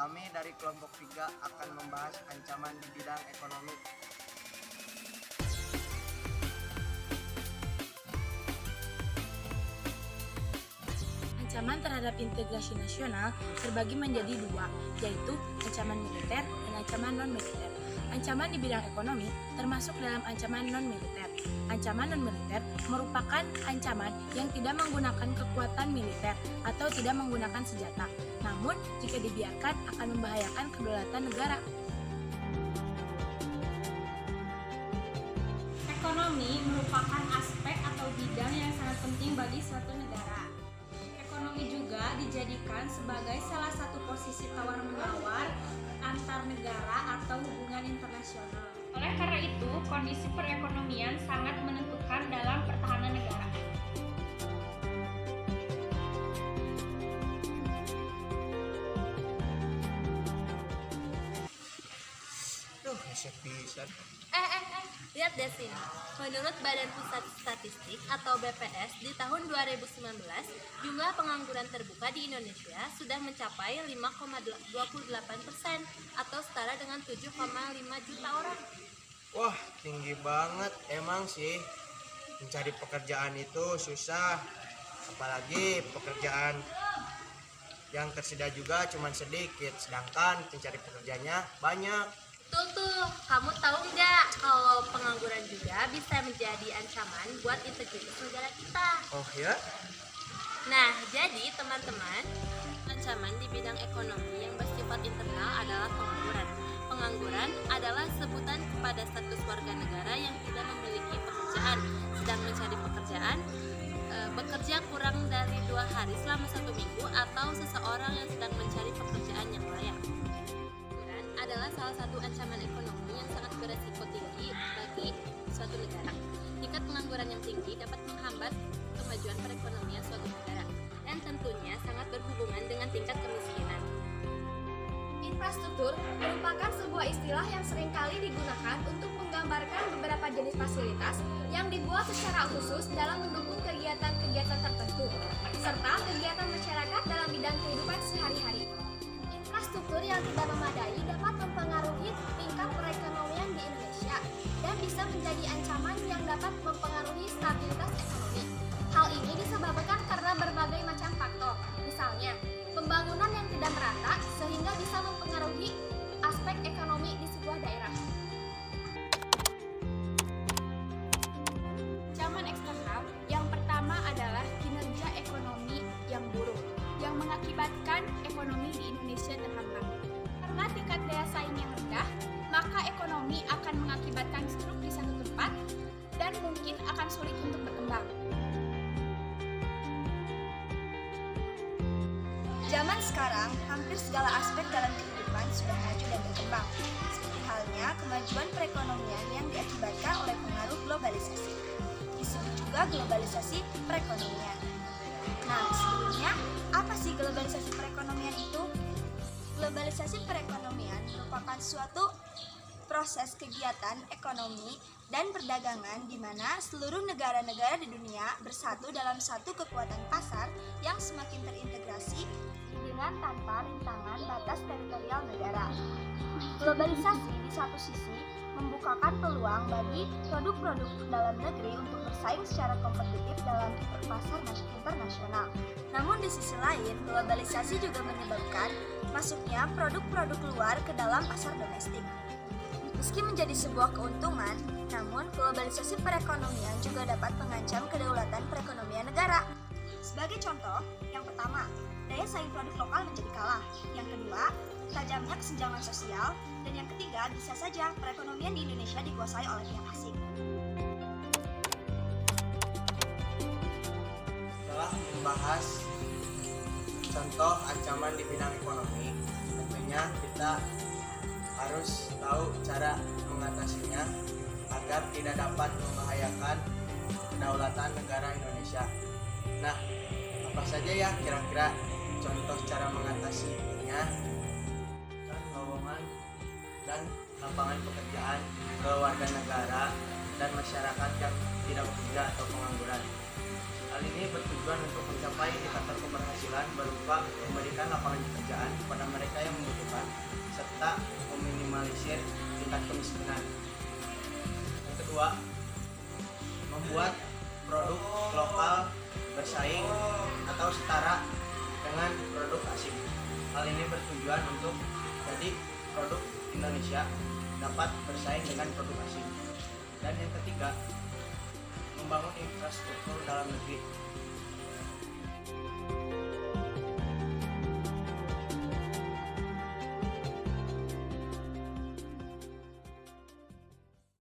Kami dari kelompok 3 akan membahas ancaman di bidang ekonomi. Ancaman terhadap integrasi nasional terbagi menjadi dua, yaitu ancaman militer dan ancaman non-militer. Ancaman di bidang ekonomi termasuk dalam ancaman non-militer. Ancaman non-militer merupakan ancaman yang tidak menggunakan kekuatan militer atau tidak menggunakan senjata, namun jika dibiarkan akan membahayakan kedaulatan negara. Ekonomi merupakan aspek atau bidang yang sangat penting bagi suatu negara. Ekonomi juga dijadikan sebagai salah satu posisi tawar-menawar antar negara atau hubungan internasional. Oleh karena itu, kondisi perekonomian sangat menentukan dalam pertahanan negara. Duh, bisa. Lihat deh sini. Menurut Badan Pusat Statistik atau BPS, di tahun 2019, jumlah pengangguran terbuka di Indonesia sudah mencapai 5,28% atau setara dengan 7,5 juta orang. Wah, tinggi banget. Emang sih, mencari pekerjaan itu susah. Apalagi pekerjaan yang tersedia juga cuma sedikit, sedangkan pencari pekerjaannya banyak. Tuh, kamu tahu nggak kalau pengangguran juga bisa menjadi ancaman buat integritas negara kita? Oh ya? Nah, jadi teman-teman, ancaman di bidang ekonomi yang bersifat internal adalah pengangguran. Pengangguran adalah sebutan kepada status warga negara yang tidak memiliki pekerjaan, sedang mencari pekerjaan, bekerja kurang dari 2 hari selama 1 minggu, atau seseorang yang sedang mencari pekerjaan yang layak. Adalah salah satu ancaman ekonomi yang sangat beresiko tinggi bagi suatu negara. Tingkat pengangguran yang tinggi dapat menghambat kemajuan perekonomian suatu negara dan tentunya sangat berhubungan dengan tingkat kemiskinan. Infrastruktur merupakan sebuah istilah yang seringkali digunakan untuk menggambarkan beberapa jenis fasilitas yang dibuat secara khusus dalam mendukung kegiatan-kegiatan tertentu, serta kegiatan masyarakat dalam bidang kehidupan sehari-hari. Infrastruktur yang tidak memadai dapat mempengaruhi tingkat perekonomian di Indonesia dan bisa menjadi ancaman yang dapat mempengaruhi stabilitas ekonomi. Hal ini disebabkan karena berbagai macam faktor, misalnya pembangunan yang tidak merata sehingga bisa mempengaruhi aspek ekonomi di sebuah daerah. Ancaman eksternal yang pertama adalah kinerja ekonomi yang buruk, yang mengakibatkan ekonomi di Indonesia terhambat. Karena tingkat daya saing yang rendah, maka ekonomi akan mengakibatkan stroke di satu tempat dan mungkin akan sulit untuk berkembang. Zaman sekarang, hampir segala aspek dalam kehidupan sudah maju dan berkembang, seperti halnya kemajuan perekonomian yang diakibatkan oleh pengaruh globalisasi. Disebut juga globalisasi perekonomian. Nah, sebelumnya, apa sih globalisasi perekonomian itu? Globalisasi perekonomian merupakan suatu proses kegiatan ekonomi dan perdagangan di mana seluruh negara-negara di dunia bersatu dalam satu kekuatan pasar yang semakin terintegrasi dengan tanpa rintangan batas teritorial negara. Globalisasi di satu sisi membukakan peluang bagi produk-produk dalam negeri untuk bersaing secara kompetitif dalam pasar internasional. Namun di sisi lain, globalisasi juga menyebabkan masuknya produk-produk luar ke dalam pasar domestik. Meski menjadi sebuah keuntungan, namun globalisasi perekonomian juga dapat mengancam kedaulatan perekonomian negara. Sebagai contoh, yang pertama, daya saing produk lokal menjadi kalah. Yang kedua, tajamnya kesenjangan sosial. Dan yang ketiga, bisa saja perekonomian di Indonesia dikuasai oleh pihak asing. Setelah membahas contoh ancaman di bidang ekonomi, tentunya kita harus tahu cara mengatasinya agar tidak dapat membahayakan kedaulatan negara Indonesia. Nah, apa saja ya kira-kira contoh cara mengatasinya? Kan lowongan dan lapangan pekerjaan ke warga negara dan masyarakat yang tidak bekerja atau pengangguran. Hal ini bertujuan untuk mencapai indikator keberhasilan berupa memberikan lapangan pekerjaan kepada mereka yang membutuhkan serta meminimalisir tingkat kemiskinan. Yang kedua, membuat produk lokal bersaing atau setara dengan produk asing. Hal ini bertujuan untuk jadi produk Indonesia dapat bersaing dengan produk asing. Dan yang ketiga, membangun infrastruktur dalam negeri.